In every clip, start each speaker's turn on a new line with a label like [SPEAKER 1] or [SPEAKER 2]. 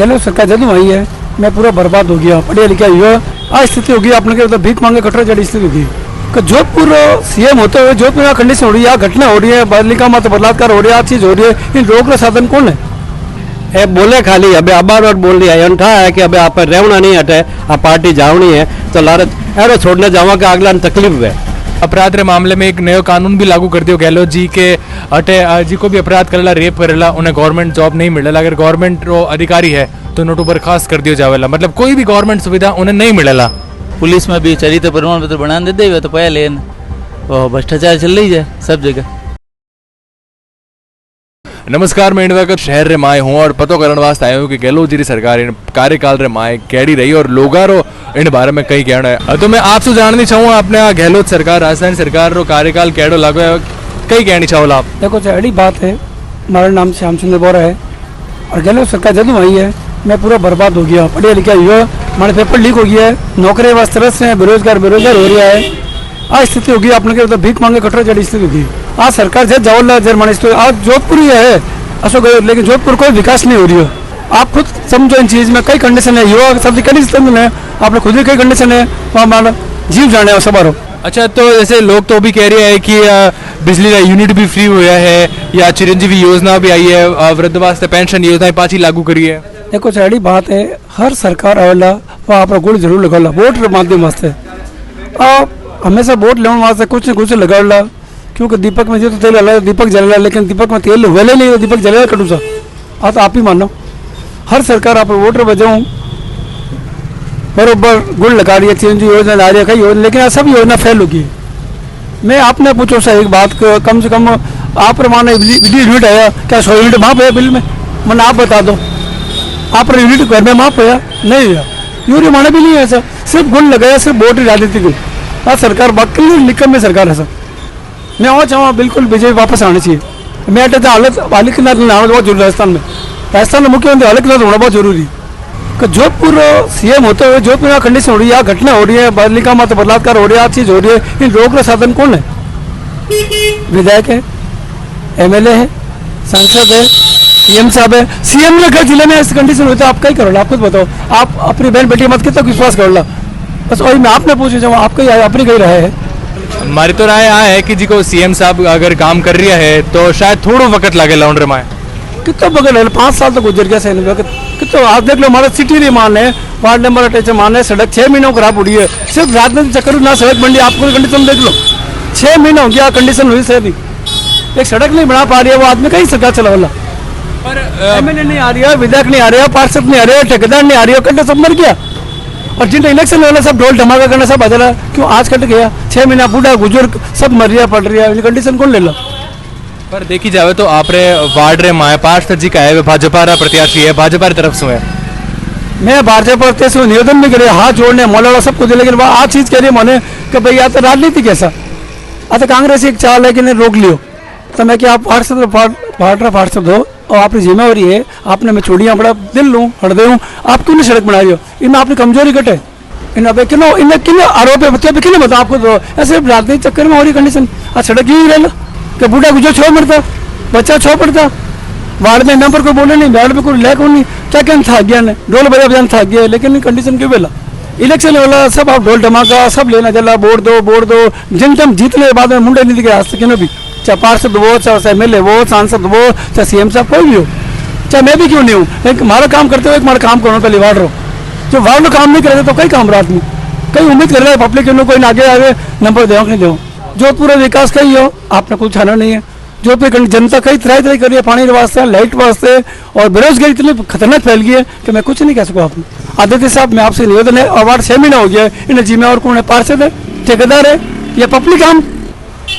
[SPEAKER 1] Hello सरकार जदू आई है मैं पूरा बर्बाद हो गया, पढ़िया लिखा हुआ आज स्थिति होगी अपने के भीख मांगे कटरा जड़ी स्थिति होगी। जोधपुर सीएम होते हुए जोधपुर में कंडीशन हो रही है, घटना हो रही है, बालिका मत बलात्कार हो रहा है, चीज हो रही है, इन रोक का साधन कौन है?
[SPEAKER 2] बोले खाली अबे आबार और बोल रही है ठा है कि अबे आप रेवना नहीं हटे, आप पार्टी जावनी है तो लारत एरो छोड़ने जावा के अगला तकलीफ है।
[SPEAKER 3] अपराध रे मामले में एक नयो कानून भी लागू कर दियो गहलोत जी के अटे जी को भी अपराध करेला, रेप करेला, उन्हें गवर्नमेंट जॉब नहीं मिलेला, अगर गवर्नमेंट रो अधिकारी है तो नोटू बर्खास्त कर दियो जावेला, मतलब कोई भी गवर्नमेंट सुविधा उन्हें नहीं मिलेला।
[SPEAKER 4] पुलिस में भी चरित्र प्रमाण पत्र बना देते हुए तो पहले भ्रष्टाचार चल रही है सब जगह।
[SPEAKER 3] नमस्कार, मैं इंडिया का शहर रे माए हूँ और पतो करण वास्ते आयो हूँ कि गहलोत जी री सरकार इन कार्यकाल रे माए कैडी रही और लोगारो इन बारे में कई कहना है। तो मैं आपसे जाननी चाहूँ अपने गहलोत सरकार राजस्थान सरकार रो कार्यकाल कैडो लागो है, कई कहनी चाहो आप?
[SPEAKER 1] देखो अड़ी बात है, हमारा नाम श्याम सुंदर बोरा है और गहलोत सरकार जदू आई है मैं पूरा बर्बाद हो गया, पढ़िया लिखा हुआ हमारे पेपर लीक हो गया है, नौकरी वास्ते तरस रहे, बेरोजगार हो रहा है, आज स्थिति होगी अपने के भीख मांगे कटरा जड़ी स्थिति होगी। आज सरकार जब जवाहरलाल जरमानी आज जोधपुर ही है अशोक गहलोत, लेकिन जोधपुर कोई विकास नहीं हो रही है। आप खुद समझो इन चीज में कई कंडीशन है, युवा सब कंडीशन है, आपने खुद ही कई कंडीशन है, हमारा जीव जाने सब।
[SPEAKER 3] अच्छा, तो जैसे लोग तो भी कह रहे हैं कि बिजली का यूनिट भी फ्री हुआ है या चिरंजीवी योजना भी आई है, वृद्ध वास्ते पेंशन योजना पाँच ही लागू करी है।
[SPEAKER 1] देखो साड़ी बात है, हर सरकार आवेला वो आप गुड़ जरूर लगाला वोट के माध्यम वास्ते, आप हमेशा वोट लेने वास्ते कुछ न कुछ लगाला, क्योंकि दीपक में जो तो तेल हला दीपक जलेगा, लेकिन दीपक में तेल वेले नहीं दीपक जलेगा कटू सा आप ही मानो। हर सरकार आप वोटर बजाऊँ बरोबर गुड़ लगा रही है, चिरंजीवी योजना ला रही है, कई योजना, लेकिन सब योजना फेल होगी। मैं आपने पूछो सा एक बात, कम से कम आप माने बिजली यूनिट आया क्या 100 यूनिट माफ है बिल में? मैंने आप बता दो, आप यूनिट घर में माफ होया नहीं हुआ, यूरिया माने भी नहीं है सर, सिर्फ गुड़ लगाया, सिर्फ वोट राजनीति को। आज सरकार बाकी निकम में सरकार है सर, मैं और चाहूँ बिल्कुल बीजेपी वापस आनी चाहिए। मैं अटे हालत हालिकनाथ होना बहुत जरूरी राजस्थान में मुख्यमंत्री हालिकनाथ होना बहुत जरूरी है। जोधपुर सीएम होते हुए जोधपुर में कंडीशन हो रही है, घटना हो रही है, बालिका मत बलात्कार हो रहा है, चीज हो रही है, इन रोक का साधन कौन है? विधायक है, एमएलए है, सांसद है, सीएम साहब है। सीएम ने अगर जिले में ऐसी कंडीशन होती है आप क्या करोगे? आप खुद बताओ, आप अपनी बहन बेटी मत कितना विश्वास करोगे? बस वही मैं आपने पूछे जाऊँ, आपका ही अपनी कही रहा है।
[SPEAKER 3] हमारी तो राय यहाँ है कि जी को सीएम साहब अगर काम कर रहा है तो शायद थोड़ा वक्त लगे लाउंड्रे में।
[SPEAKER 1] कितना बगल है, 5 साल तो गुजर गया सही वक्त कितना। आप देख लो हमारा सिटी नहीं मान है, वार्ड नंबर 28 मान है, सड़क 6 महीनों खराब हो रही है, सिर्फ राजनीतिक चक्कर ना सड़क बन रही है। आपको कंडीशन देख लो, 6 महीना हो गया कंडीशन हुई सही, एक सड़क नहीं बना पा रही है, वो आदमी कहीं सरकार चला वाला। पर एमएलए नहीं आ रही है, विधायक नहीं आ रहे, पार्षद नहीं आ रहे, ठेकेदार नहीं आ रही है, कंडे सब मर गया। और जिन इलेक्शन वाला सब ढोल धमाका करना सब बदला, क्यों आज कट गया? 6 महीना बूढ़ा बुजुर्ग सब मर रहा पड़ रहा है, कंडीशन कौन ले लो?
[SPEAKER 3] पर देखी जाए तो आप रे वार्ड रे माए पार्षद जी का है, भाजपा रा प्रत्याशी है, भाजपा की तरफ से है।
[SPEAKER 1] मैं भाजपा प्रत्याशी से निवेदन भी करे, हाथ जोड़ने मोलाड़ा सब कुछ, लेकिन आज चीज कह रही है मैंने कि भाई या तो राजनीति कैसा तो कांग्रेस एक चाल है कि नहीं रोक लियो, तो मैं क्या आप पार्षद हो और आपकी जिम्मेवारी है, आपने मैं छोड़िया बड़ा दिल लूँ हृदय हूँ, आप क्यों नहीं सड़क बना रही हो? इनमें आपकी कमजोरी कटे, इन्हें क्यों इन्हें आरोप है बच्चे क्यों बता आपको? तो ऐसे राजनीतिक चक्कर में हो रही कंडीशन। आज सड़क ही रह लो कि बूढ़ा गुजर छो मरता, बच्चा छो पड़ता, वार्ड में मेंबर को बोले नहीं, वार्ड में कोई लैक नहीं, क्या क्या था गया ने ढोल बजा बजान था गया, लेकिन कंडीशन क्यों बेला? इलेक्शन वाला सब आप ढोल धमाका सब लेना चला, वोट दो जिन तम जीतने के बाद में मुंडे नहीं दिखे आज तक भी, चाहे पार्षद हो, चाहे एमएलए हो, सांसद हो, चाहे सीएम साहब कोई भी हो, चाहे मैं भी क्यों नहीं हूँ, लेकिन हमारा काम करते हुए हमारा काम करो पहले वार्ड रहो। जो वार्ड में काम नहीं करे तो कई काम रहा आदमी, कई उम्मीद कर रहे हैं पब्लिक कोई आगे आगे नंबर दे नहीं दो। जो पूरा विकास कही हो आपने कुछ छाना नहीं है, जो पे जनता कई तरह तरह करी है, पानी वास्ते, लाइट वास्ते, और बेरोजगारी इतनी खतरनाक फैल गई है कि मैं कुछ नहीं कह सकूँ। आपने आदित्य साहब मैं आपसे निवेदन है, अवार्ड 6 महीना हो गया है, इन्हें जिम्मेवार कौन है? पार्षद है, ठेकेदार है या पब्लिक काम?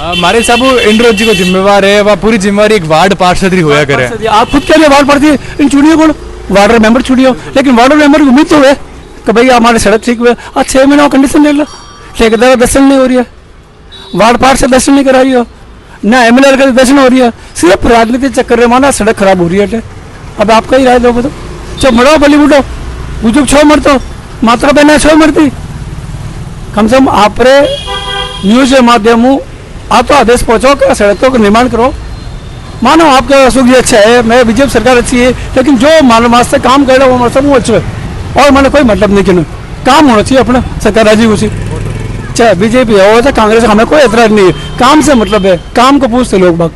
[SPEAKER 3] हमारे साहब इंद्र जी को जिम्मेवार है, वह पूरी जिम्मेवारी एक वार्ड पार्षद ही होया करे।
[SPEAKER 1] आप खुद कह रहे वार्ड पड़ती है, इन चुनियो कौन? वार्ड मेंबर चुनियो, लेकिन वार्ड मेंबर की उम्मीद तो है कि भाई हमारे सड़क ठीक हुए। आज 6 महीना कंडीशन ले लो, ठेकेदार दर्शन नहीं हो रही है, वार्ड पार्षद दर्शन नहीं करा रही हो, ना एमएलए का दर्शन हो रही है, सिर्फ राजनीतिक चक्कर में माना सड़क खराब हो रही है। अब आपका ही राय दो बताओ, जब मरो बॉलीवुड हो बुजुर्ग छो मरतो, मात्रा बहना छो मरती, कम से कम आप न्यूज के माध्यम आ तो आदेश पहुँचाओ कि सड़कों का निर्माण करो, मानो आपका सुख जी अच्छा है, मैं बीजेपी सरकार अच्छी है, लेकिन जो मालूम से काम कर रहा है वो मतलब वो अच्छा है और मैंने कोई मतलब नहीं कि काम होना चाहिए अपना सरकार राजी उसी, चाहे बीजेपी हो चाहे कांग्रेस, हमें कोई एतराज नहीं है, काम से मतलब है, काम को पूछते लोग बाग।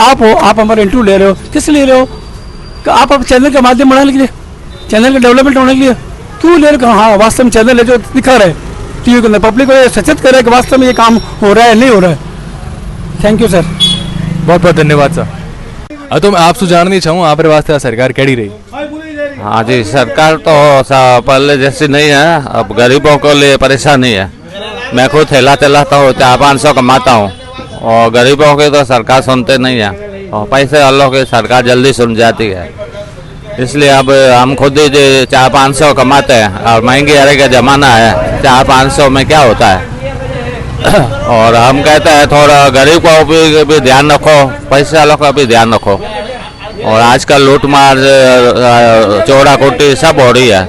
[SPEAKER 1] आप हो, आप हमारे इंटरव्यू ले रहे हो, किस लिए ले रहे हो? आप चैनल के माध्यम बनाने के लिए, चैनल का डेवलपमेंट होने के लिए क्यों ले रहे हो? हाँ वास्तव में चैनल है जो दिखा रहा है टीवी के अंदर, पब्लिक को ये सचेत कर रहा है कि वास्तव में ये काम हो रहा है नहीं हो रहा है। थैंक यू सर,
[SPEAKER 3] बहुत बहुत धन्यवाद सर। तो मैं आपसे जाननी चाहूँ आप वास्ते आ सरकार कैडी रही?
[SPEAKER 5] हाँ जी, सरकार तो पहले जैसी नहीं है, अब गरीबों को लिए परेशानी है। मैं खुद ठेला चलाता हूँ, 400-500 कमाता हूँ और गरीबों की तो सरकार सुनते नहीं है, और पैसे वालों की सरकार जल्दी सुन जाती है। इसलिए अब हम खुद ही 400-500 कमाते हैं और महंगी अरे का ज़माना है, 400-500 में क्या होता है। और हम कहते हैं थोड़ा गरीब को भी ध्यान रखो, पैसे वालों का भी ध्यान रखो। और आजकल लूट मार चोरा कुटी सब हो रही है,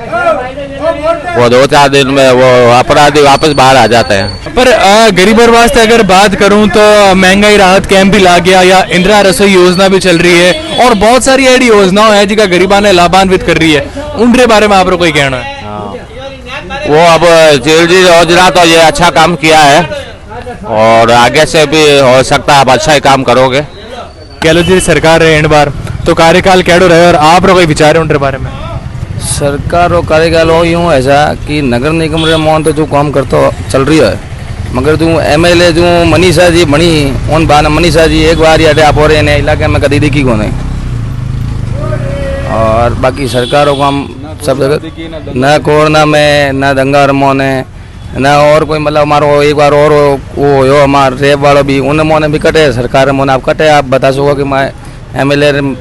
[SPEAKER 5] वो 2-4 दिन में वो अपराधी वापस बाहर आ जाते हैं।
[SPEAKER 3] पर गरीबर वास्ते अगर बात करूं तो महंगाई राहत कैंप भी ला गया, या इंदिरा रसोई योजना भी चल रही है और बहुत सारी ऐसी योजनाओं है जिनका गरीबा ने लाभान्वित कर रही है, उनके बारे में आप कोई कहना है?
[SPEAKER 5] वो अब जी योजना तो ये अच्छा काम किया है और आगे से भी हो सकता है आप अच्छा ही काम करोगे।
[SPEAKER 3] गहलोत जी सरकार है इन बार तो कार्यकाल कैडो रहे और आप कोई विचार है उनके बारे में?
[SPEAKER 6] सरकार और कार्यकाल हो यूँ ऐसा कि नगर निगम रे मोहन तो जो काम करतो चल रही है, मगर जो MLA जो मनीषा जी बनी उन बान मनीषा जी एक बार अटे आप और इलाके में कदी दिखी को नहीं, और बाकी सरकारों को हम सब जगह न कोरोना में न दंगा रमोन है न और कोई मतलब हमारो एक बार और वो हो हमारे रेप वालों भी उन मोने भी कटे सरकार मोने आप कटे। आप बता सको कि मैं MLA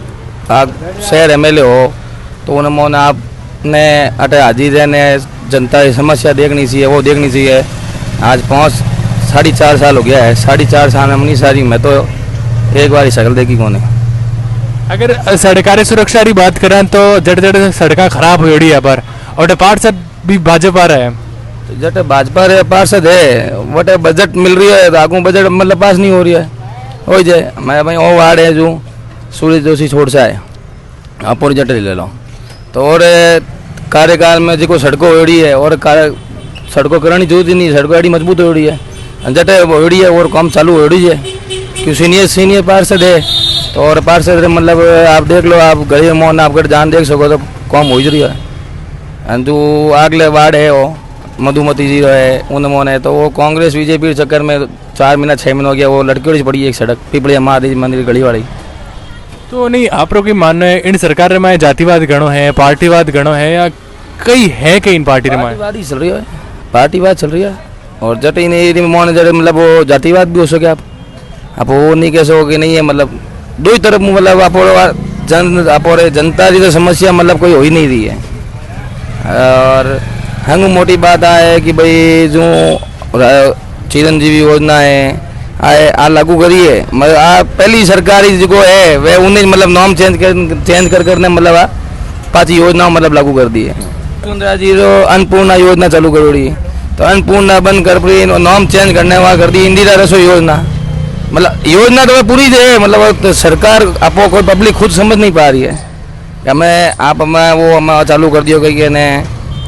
[SPEAKER 6] आप शहर MLA हो तो उन मोने आपने अटे हाजिर रहने जनता की समस्या देखनी चाहिए, वो देखनी चाहिए। आज 4.5 साल हो गया है, 4.5 साल में मनी सारी मैं तो एक बार ही शक्ल देखी कौन है।
[SPEAKER 3] अगर सरकारी सुरक्षा की बात करें तो जड़ जड़ सड़क खराब हो रही है पर और पार्षद भी भाजपा रहे हैं,
[SPEAKER 6] जट भाजपा रे पार्षद है वटे बजट मिल रही है तो आगू बजट मतलब पास नहीं हो रही है हो जाए। मैं भाई वो वार्ड है जो सूर्य जोशी छोड़ सा है आप और जट ले लो तो और कार्यकाल में जो सड़कों ओड़ी है और सड़कों करानी जरूरत नहीं, सड़कों एडी मजबूत हो रही है जटे ओड़ी है और काम चालू हो रही है कि सीनियर पार्षद है तो और पार्षद मतलब आप देख लो, आप गरीब मोहन आप अगर जान देख सको तो कम हो रही है। जो अगले वार्ड है वो मधुमती जी है उन मोहन है तो वो कांग्रेस बीजेपी चक्कर में 4 महीना 6 महीना हो गया, वो लड़की पड़ी है एक सड़क पिपलिया महादेव मंदिर गली वाली।
[SPEAKER 3] तो नहीं आप की मानना है इन सरकार में जातिवाद गणो है, पार्टीवाद गणो है या कई है कई इन पार्टी में?
[SPEAKER 6] पार्टीवाद ही चल रही है, पार्टीवाद चल रही है और जट ही नहीं मोहन जट मतलब वो जातिवाद भी हो सके। आप वो नहीं कह सको कि नहीं है, मतलब दो ही तरफ मतलब आप जनता की तो समस्या मतलब कोई हो ही नहीं रही है। और हंग मोटी बात है कि भाई जो चिरंजीवी योजना है आए आ लागू करी है, मतलब आ पहली सरकारी जो है वह उन्हें मतलब नाम चेंज कर करने मतलब 5 योजना मतलब लागू कर दी है। जी जो अन्नपूर्णा योजना चालू करोड़ी तो अन्नपूर्णा बंद कर नाम चेंज करने वाला कर दी इंदिरा रसोई योजना। मतलब योजना तो पूरी है, मतलब तो सरकार आपको कोई पब्लिक खुद समझ नहीं पा रही है। हमें आप हमें वो हमें चालू कर दियो कि ने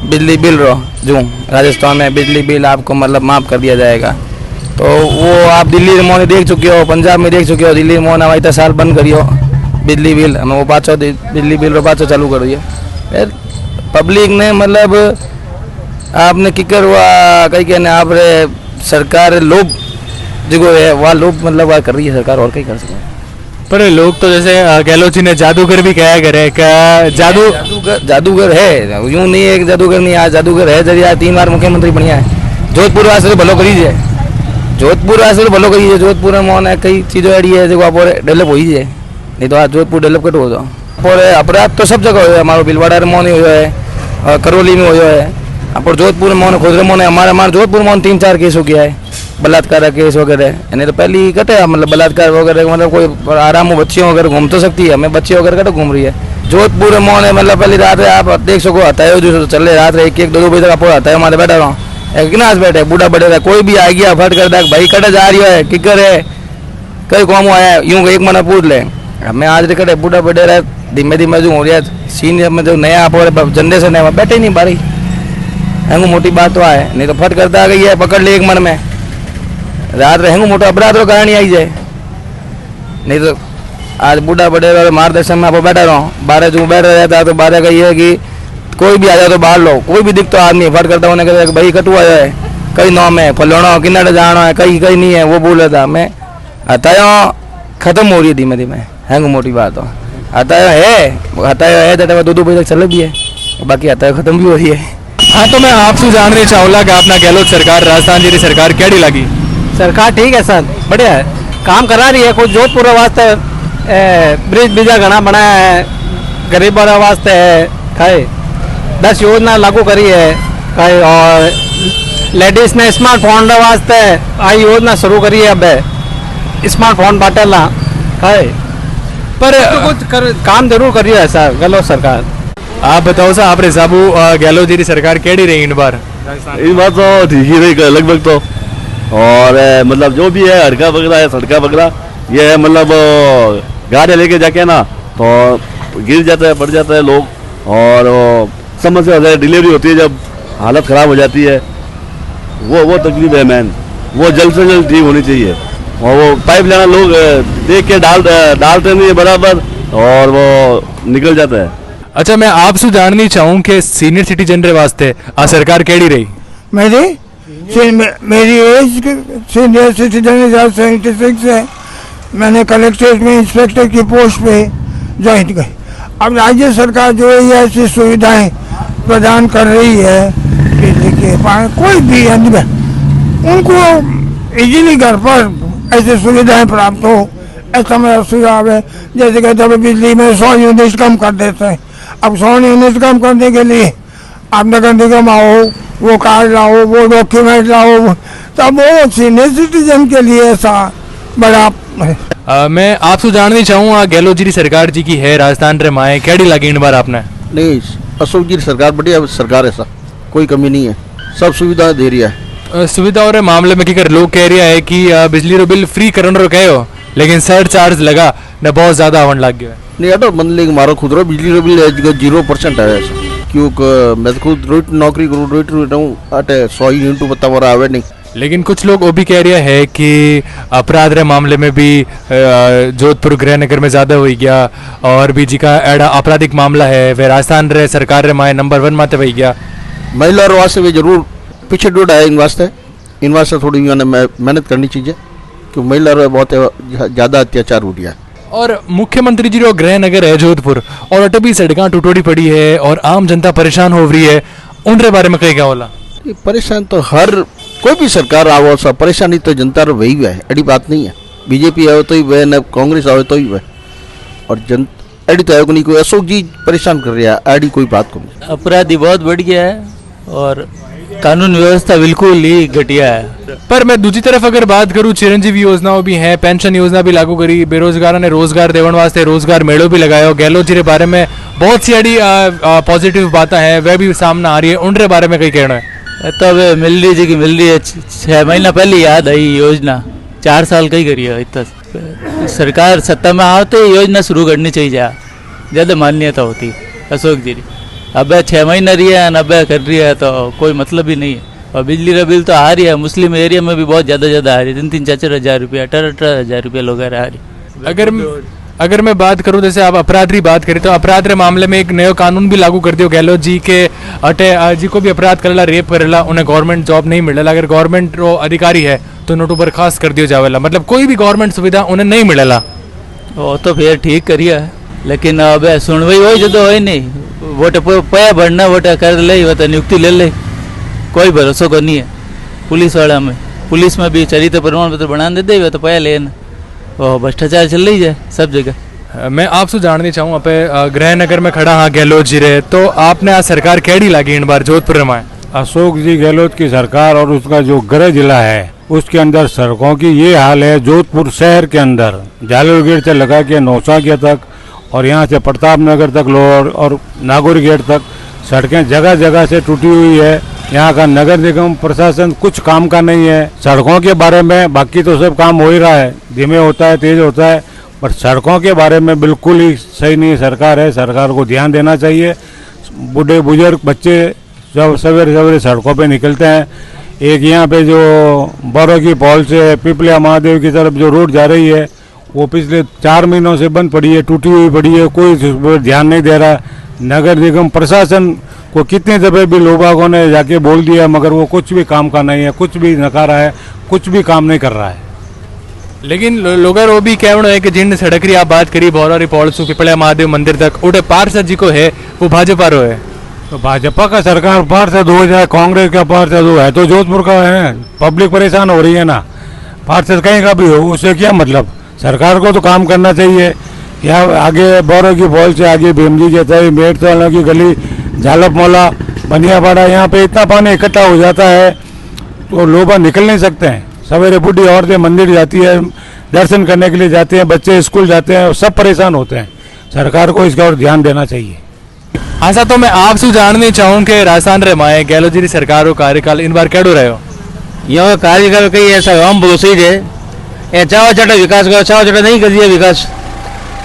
[SPEAKER 6] बिजली बिल रो जो राजस्थान में बिजली बिल आपको मतलब माफ़ कर दिया जाएगा। तो वो आप दिल्ली में देख चुके हो, पंजाब में देख चुके हो, दिल्ली में ना इतना साल बंद करियो बिजली बिल, हमें वो 500 बिजली बिल रो 500 चालू कर दिया। फिर पब्लिक ने मतलब आपने किकर हुआ कहीं कहने आप सरकार लोग जो है वह लोग मतलब वह कर रही है सरकार, और कहीं कर सकते हैं।
[SPEAKER 3] पर लोग तो जैसे गहलोत जी ने जादूगर भी कहा करे जादूगर
[SPEAKER 6] है, यूँ नहीं है जादूगर नहीं, आज जादूगर है जरिए 3 बार मुख्यमंत्री बढ़िया है। जोधपुर वास्ते भलो करीजिए, जोधपुर वास्ते भलो करीजिए, जोधपुर में मोन है कई चीज़ों ऐडी है जो आप डेवलप हो ही जाए, नहीं तो आज जोधपुर डेवलप कट हो जाओ। और अपराध तो सब जगह हो है, हमारा भीलवाड़ा मोन ही हुआ है, करौली में हुआ है, और जोधपुर में मोन खुदरे मोन है, हमारे जोधपुर मोन 3-4 केस हो गया है बलात्कार का केस वगैरह, यानी तो पहले ही कटे मतलब बलात्कार वगैरह मतलब कोई आराम हो बच्चियों वगैरह घूम तो सकती है, हमें बच्ची वगैरह कटे घूम रही है। जोधपुर में मोन है मतलब पहली रात है आप देख सको हतायो जो चल रहे रात 1-2 बजे तक आप हतायो हमारे बैठा रहा कितना बैठे बूढ़ा बैठे कोई भी आ गया फट कर भाई कटे जा रही है किकर है कई कौम आया यूँ एक मना पूछ ले हमें आज रिकॉर्ड बूढ़ा बढ़े रहे धीमे धीमे जो हो रहा है सीनियर में जो नया आप जनरेशन है वह बैठे ही नहीं पा रही हैंगू मोटी बात तो है नहीं तो फट करता आ गई है पकड़ ली एक मन में रात हैंगू मोटा अपराध रो कारण आई जाए नहीं तो आज बूढ़ा बढ़े रहे मार्गदर्शन में आप बैठा रहो बारह जो बैठा रहता है तो बारह का ये है कि कोई भी आ जाए तो बाहर लो कोई भी दिखता आदमी फट करता होने कहता भाई कटुआ है कई नाम है फलोना किन्ना जाना है कहीं कहीं नहीं है वो बोल रहा था मैं हताया खत्म हो रही है धीमे धीमे हैंगू मोटी बात हो हताया है तो दो बजे तक चल भी है बाकी हताया खत्म भी हो रही है।
[SPEAKER 3] हाँ तो मैं आपसे जानना चाहूँगा कि अपना गहलोत सरकार राजस्थान जी की सरकार कैडी लगी।
[SPEAKER 2] सरकार ठीक है सर बढ़िया है काम करा रही है कुछ जोधपुर वास्ते ब्रिज बीजा घना बनाया है गरीबों वास्ते है खाए 10 योजना लागू करी है खाए और लेडीज ने स्मार्टफोन वास्ते आई योजना शुरू करी है अब स्मार्टफोन बांटेला खाए
[SPEAKER 3] पर
[SPEAKER 2] कुछ काम जरूर करी है सर गहलोत सरकार।
[SPEAKER 3] आप बताओ सर आप साहब गहलोत जी की सरकार कैडी रही इन बार।
[SPEAKER 7] इस बात तो ठीक ही रही लगभग तो और मतलब जो भी है हड़का बगड़ा है सड़का बगड़ा ये है मतलब गाड़ी लेके जाके ना तो गिर जाता है पड़ जाता है लोग और समस्या हो जाए डिलीवरी होती है जब हालत ख़राब हो जाती है वो तकलीफ है मैन वो जल्द से जल्द ठीक होनी चाहिए और वो पाइप लाना लोग देख के डालते नहीं है बराबर और वो निकल जाता है।
[SPEAKER 3] अच्छा मैं आपसे जाननी चाहूँ कि सीनियर सिटीजन रे वास्ते आ सरकार कैडी रही।
[SPEAKER 1] मेरी एज सीनियर सिटीजन 76 है। मैंने कलेक्ट्रेट में इंस्पेक्टर की पोस्ट पे ज्वाइन की। अब राज्य सरकार जो है ये ऐसी सुविधाएं प्रदान कर रही है कि देखिए कोई भी उनको इजीली घर पर ऐसी सुविधाएं प्राप्त हो ऐसा मेरा सुझाव है। जैसे कहते हैं बिजली में 100 यूनिट कम कर देते हैं। अब 100 यूनिट कम करने के लिए आप नगर निगम आओ वो कार्ड लाओ वो डॉक्यूमेंट लाओ तब वो सीनियर सिटीजन के लिए ऐसा बड़ा
[SPEAKER 3] मैं आपसे जाननी चाहूँ गहलोत जी की सरकार जी की है राजस्थान रे माए कैडी लगी इन बार आपने।
[SPEAKER 8] नहीं अशोक जी सरकार बढ़िया सरकार है सर कोई कमी नहीं है सब सुविधा दे रही है।
[SPEAKER 3] सुविधाओं रे मामले में क्या लोग कह रहा है कि बिजली रो बिल फ्री करन रो कहो लेकिन सर चार्ज लगा न बहुत ज्यादा आवन लग गया।
[SPEAKER 8] नहीं अटो मन लेकिन मारो खुद रो बिजली रो बिल 0% है क्योंकि मैं तो खुद रोट नौकरी करूँ रोट रहूँ अटे 100 यूनिट पता वरा आवे नहीं।
[SPEAKER 3] लेकिन कुछ लोग वो भी कह रहा है कि अपराध रे मामले में भी जोधपुर गृहनगर में ज्यादा हो गया और भी जी का एड़ा आपराधिक मामला है वे राजस्थान रे सरकार रे माए नंबर 1 माते वही गया।
[SPEAKER 8] महिला वास्ते भी जरूर पीछे डोड है इन वास्ते थोड़ी मेहनत करनी चाहिए क्योंकि महिला बहुत ज़्यादा अत्याचार हो गया।
[SPEAKER 3] और मुख्यमंत्री जी रो गृहनगर है जोधपुर और अटे भी सड़कें टूटोड़ी पड़ी है और आम जनता परेशान हो रही है उनके बारे में कहीं क्या बोला।
[SPEAKER 8] परेशान तो हर कोई भी सरकार आओ सब परेशानी तो जनता रो वही है अड़ी बात नहीं है। बीजेपी आओ तो ही वह न कांग्रेस आओ तो ही वह और जन अड़ी तो नहीं कोई अशोक जी परेशान कर रहा है अड़ी कोई बात को नहीं।
[SPEAKER 4] अपराधी बहुत बढ़ गया है और कानून व्यवस्था बिल्कुल ही घटिया है।
[SPEAKER 3] पर मैं दूसरी तरफ अगर बात करूं चिरंजीवी योजनाओं भी हैं पेंशन योजना भी लागू करी बेरोजगारों ने रोजगार देवन वास्ते रोजगार मेड़ो भी लगाया। गहलोत जी के बारे में बहुत सी अड़ी पॉजिटिव बातें हैं वह भी सामने आ रही है उनके बारे में कहीं कहना है।
[SPEAKER 4] तो अब मिल रही है 6 महीना पहले याद आई योजना 4 साल कहीं करी है इतना सरकार सत्ता में आओ तो योजना शुरू करनी चाहिए ज़्यादा मान्यता होती अशोक जी। अब 6 महीना रही है अब कर रही है तो कोई मतलब ही नहीं है। और बिजली का बिल तो आ रही है मुस्लिम एरिया में भी बहुत ज़्यादा आ रही है 3-4 हज़ार रुपया 18 हज़ार रुपया लोग आ रही।
[SPEAKER 3] अगर मैं बात करूं जैसे आप अपराध की बात करें तो अपराध के मामले में एक नया कानून भी लागू कर दियो गहलोत जी के अटे जी को भी अपराध करेला रेप करेला उन्हें गवर्नमेंट जॉब नहीं मिलेला अगर गवर्नमेंट रो अधिकारी है तो नोटो बर्खास्त कर दियो जावेला मतलब कोई भी गवर्नमेंट सुविधा उन्हें नहीं मिलेला।
[SPEAKER 4] वो तो फिर ठीक करिए लेकिन अब सुनवाई हो जो हो नहीं वोट पया बढ़ना वोट कर ले वो तो नियुक्ति ले ले कोई भरोसा को नहीं है। पुलिस वाला में पुलिस में भी चरित्र प्रमाण पत्र बना देते वो तो पया लेना वो भ्रष्टाचार चल रही है सब जगह।
[SPEAKER 3] मैं आपसे जाननी चाहूँ आप गृहनगर में खड़ा हाँ गहलोत जी रहे तो आपने आज सरकार कैडी लगी इन बार जोधपुर में।
[SPEAKER 9] अशोक जी गहलोत की सरकार और उसका जो गृह जिला है उसके अंदर सड़कों की ये हाल है। जोधपुर शहर के अंदर जालोर गेट से लगा के नौसाकिया तक और यहाँ से प्रताप नगर तक लोअर और नागौर गेट तक सड़कें जगह जगह से टूटी हुई है। यहाँ का नगर निगम प्रशासन कुछ काम का नहीं है। सड़कों के बारे में बाकी तो सब काम हो ही रहा है धीमे होता है तेज होता है बट सड़कों के बारे में बिल्कुल ही सही नहीं सरकार है। सरकार को ध्यान देना चाहिए। बूढ़े बुजुर्ग बच्चे जब सवेरे सवेरे सड़कों पे निकलते हैं, एक यहाँ पे जो बौरों की पॉल से पिपलिया महादेव की तरफ जो रोड जा रही है वो पिछले 4 महीनों से बंद पड़ी है, टूटी हुई पड़ी है, कोई इस पर ध्यान नहीं दे रहा। नगर निगम प्रशासन को कितने दफे भी लोगों ने जाके बोल दिया मगर वो कुछ भी काम का नहीं है, कुछ भी नकारा है, कुछ भी काम नहीं कर रहा है।
[SPEAKER 3] लेकिन लोग वो भी कहना है कि जिन सड़क की आप बात करी बौरारी पॉल से पिपलिया महादेव मंदिर तक उठे पार्षद जी को है वो भाजपा रो है।
[SPEAKER 9] तो भाजपा का सरकार पार्षद हो जाए, कांग्रेस का पार्षद हो, है तो जोधपुर का है। पब्लिक परेशान हो रही है ना, पार्षद कहीं का भी हो उससे क्या मतलब। सरकार को तो काम करना चाहिए। यहाँ आगे बौरों की फॉल से आगे भीमजी के तय मेड़तालों की गली, झालप मोला, बनियापाड़ा, यहाँ पे इतना पानी इकट्ठा हो जाता है तो लोग निकल नहीं सकते हैं। सवेरे बूढ़ी औरतें मंदिर जाती है, दर्शन करने के लिए जाते हैं, बच्चे स्कूल जाते हैं, सब परेशान होते हैं। सरकार को इसका और ध्यान देना चाहिए।
[SPEAKER 3] हाँ सर, तो मैं आपसे जानना चाहूँ कि राजस्थान रे माए गहलोत जी सरकार रो कार्यकाल इन बार केड़ो रहो?
[SPEAKER 6] यह कार्यकाल कई ऐसा हम भरोसे है ए चावा चटा विकास करो, चावा चटा नहीं कर दिया विकास।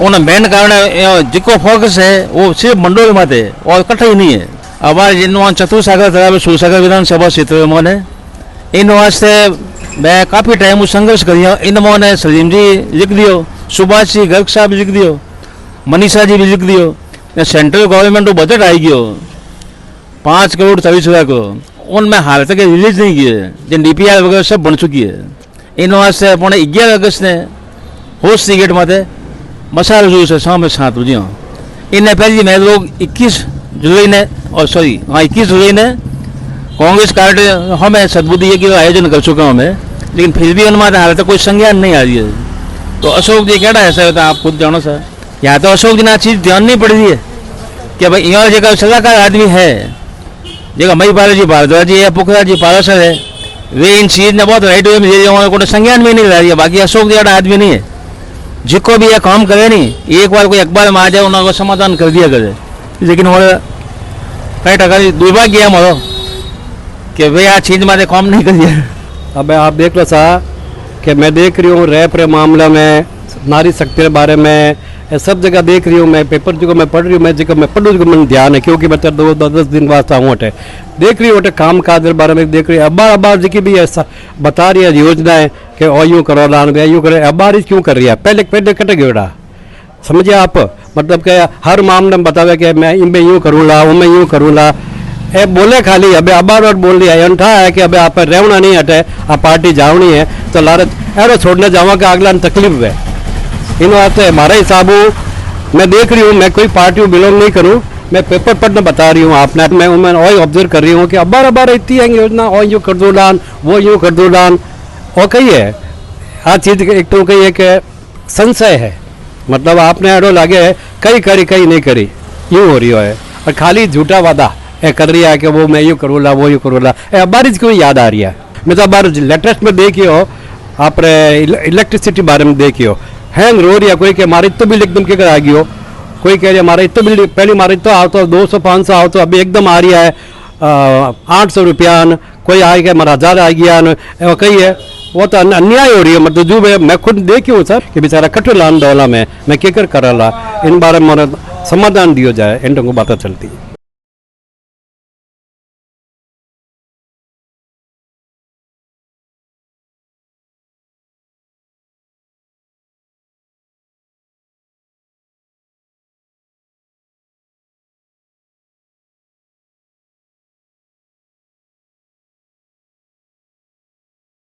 [SPEAKER 6] उन मेन कारण जिको फोकस है वो सिर्फ मंडोल माते और कट्ठा ही नहीं है। हमारे जिन चतुर्सागर तालाब सूरसागर विधानसभा क्षेत्र में इन वास्ते मैं काफ़ी टाइम संघर्ष करियो। इन मोने सलीम जी लिख दियो, सुभाष जी गर्ग साहब लिख दियो, मनीषा जी भी लिख दियो। सेंट्रल गवर्नमेंट बजट आई गयो 5 करोड़ 23 लाख को, उनमें हाल तक रिलीज नहीं किए। जिन DPR वगैरह सब बन चुकी है। इन वास्ते अपने 11 अगस्त ने होस्ट गेट माते मसाल जूस है शाम 7 बजे। इन्हें पहले मैं लोग 21 जुलाई ने 21 जुलाई ने कांग्रेस कार्ड हमें सदबुद्धि है कि आयोजन कर चुका हूँ मैं, लेकिन फिर भी उनमें हाल तक कोई संज्ञान नहीं आ रही है। तो अशोक जी कहना ऐसा होता है, आप खुद जानो सर। यहाँ तो अशोक जी ने चीज़ ध्यान नहीं पड़ रही है कि भाई यहाँ जगह सलाहकार आदमी है, जगह मई पाल जी भारद्वाज जी है, पुखरा जी पारासर है, वे इन चीज़ ने बहुत राइट वे में को संज्ञान में नहीं ला रही है। बाकी अशोक जी आदमी नहीं है जिसको भी यह काम करे नहीं, एक बार कोई अखबार में आ जाए उनको समाधान कर दिया करे। लेकिन वो कई टका दुर्भाग्य है हमारा कि वे आ चीज़ में काम नहीं कर दिया।
[SPEAKER 2] अब आप देख लो सा कि मैं देख रही हूँ रैप रे मामला में, नारी शक्ति के बारे में, ये सब जगह देख रही हूँ मैं। पेपर जो मैं पढ़ रही हूँ, मैं पढ़ूँ जो मन ध्यान है क्योंकि मैं 2-10 दिन वास्ते हूँ अटे देख रही हूँ अटे काम काज के बारे में देख रही है। अबार जी की भी ऐसा बता रही है योजनाएं कि ओ यूँ करो लान यूँ करे। अबार क्यों कर रही है? पहले कटे गयोड़ा समझिए आप, मतलब कि हर मामले में बतावे कि मैं इनमें यूँ करूँ ला, मैं यूँ करूँ ला, ए बोले खाली। अब अबार और बोल रही है अंठा है कि अब आप रहना नहीं हटे, आप पार्टी जावनी है तो लारे एरो छोड़ने जावा कि अगला तकलीफ है। इन वास्ते हमारा हिसाब मैं देख रही हूँ, मैं कोई पार्टी में बिलोंग नहीं करूँ, मैं पेपर पढ़ने बता रही हूँ आपने। मैं वही ऑब्जर्व कर रही हूँ कि अबार इतनी है योजना, और यूँ कर दो लान, वो यूँ कर दो लान, और कही है हर चीज़ एक तो कही है कि संशय है, मतलब आपने एडो लागे है कई करी कई नहीं करी, यूँ हो रही है। और खाली झूठा वादा कर रही है कि वो मैं यूँ करूँ ला, वो यूँ करूँ ला। अबारिज क्यों याद आ रही है? मैं तो अबार लेटेस्ट में देखियो आपने इलेक्ट्रिसिटी बारे में देखियो हैंग रो रही है। कोई के मारे तो बिल एकदम के आ गई हो, कोई कह रही है हमारे तो बिल पहले मारे तो आओ तो 200-500 आओ तो अभी एकदम आ रही है 800 रुपया, कोई आ गया हमारा 1000 आ गया कही है। वो तो अन्याय हो रही है। मतलब जो मैं खुद देखी हूँ सर कि बेचारा कठोर लान दौला में मैं क्या कर रहा, इन बारे में समाधान दिया जाए, इन को बातें चलती है।